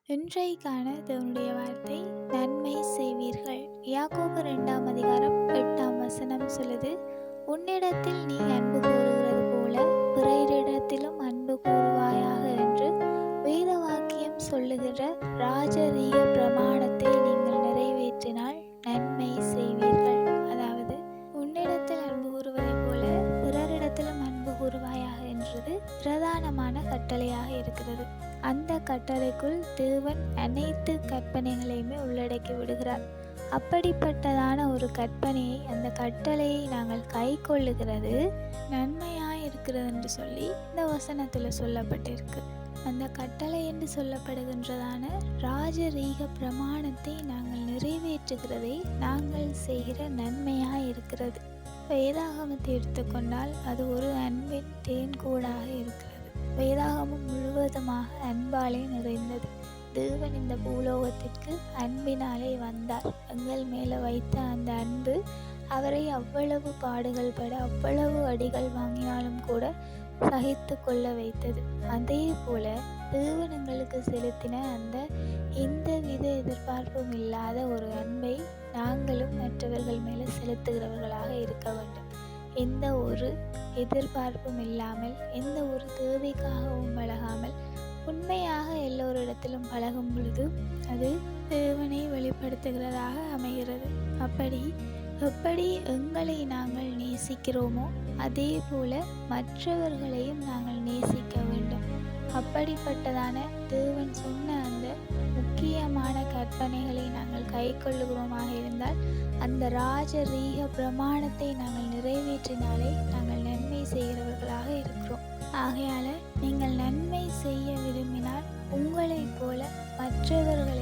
இன்றைக்கான தேவனுடைய வார்த்தை, நன்மை செய்வீர்கள். யாக்கோபு 2ஆம் அதிகாரம் 8ஆம் வசனம் சொல்லுது, உன்னிடத்தில் நீ அன்பு கூறுகிறது போல பிறரிடத்திலும் அன்பு கூறுவாயாக என்று வேத வாக்கியம் சொல்லுகிற ராஜரீக பிரமாணத்தை நீங்கள் நிறைவேற்றினால் நன்மை செய்வீர்கள். அதாவது, உன்னிடத்தில் அன்பு கூறுவதை போல பிறரிடத்திலும் அன்பு கூறுவாயாக என்றது பிரதானமான கட்டளையாக இருக்கிறது. அந்த கட்டளைக்குள் தேவன் அனைத்து கற்பனைகளையுமே உள்ளடக்கி விடுகிறார். அப்படிப்பட்டதான ஒரு கற்பனையை, அந்த கட்டளையை நாங்கள் கை கொள்ளுகிறது நன்மையாய் இருக்கிறது என்று சொல்லி இந்த வசனத்தில் சொல்லப்பட்டிருக்கு. அந்த கட்டளை என்று சொல்லப்படுகின்றதான ராஜரீக பிரமாணத்தை நாங்கள் நிறைவேற்றுகிறதை நாங்கள் செய்கிற நன்மையாய் இருக்கிறது. வேதாகமத்தை எடுத்துக்கொண்டால் அது ஒரு அன்பின் தேன்கூடாக இருக்கிறது. வேதாகமம் முழுவதுமாக அன்பாலே நிறைந்தது. தேவன் இந்த பூலோகத்திற்கு அன்பினாலே வந்தார். எங்கள் மேலே வைத்த அந்த அன்பு அவரை அவ்வளவு பாடுகள் பட, அவ்வளவு அடிகள் வாங்கினாலும் கூட சகித்து கொள்ள வைத்தது. அதே போல தேவன் எங்களுக்கு செலுத்தின அந்த எந்தவித எதிர்பார்ப்பும் இல்லாத ஒரு அன்பை நாங்களும் மற்றவர்கள் மேலே செலுத்துகிறவர்களாக இருக்க வேண்டும். எந்த ஒரு எதிர்பார்ப்பும் இல்லாமல், எந்த ஒரு தேவைக்காகவும் பழகாமல், உண்மையாக எல்லோரிடத்திலும் பழகும் பொழுது அது தேவனை வெளிப்படுத்துகிறதாக அமைகிறது. எப்படி எங்களை நாங்கள் நேசிக்கிறோமோ அதே போல மற்றவர்களையும் நாங்கள் நேசிக்க வேண்டும். அப்படிப்பட்டதான தேவன் சொன்ன அந்த முக்கியமான கற்பனைகளை நாங்கள் கை கொள்ளுகிறோமாக இருந்தால், அந்த ராஜரீக பிரமாணத்தை நாங்கள் நிறைவேற்றினாலே நாங்கள் நன்மை செய்கிறவர்களாக இருக்கிறோம். ஆகையால் நீங்கள் நன்மை செய்ய விரும்பினால் உங்களைப் போல மற்றவர்கள்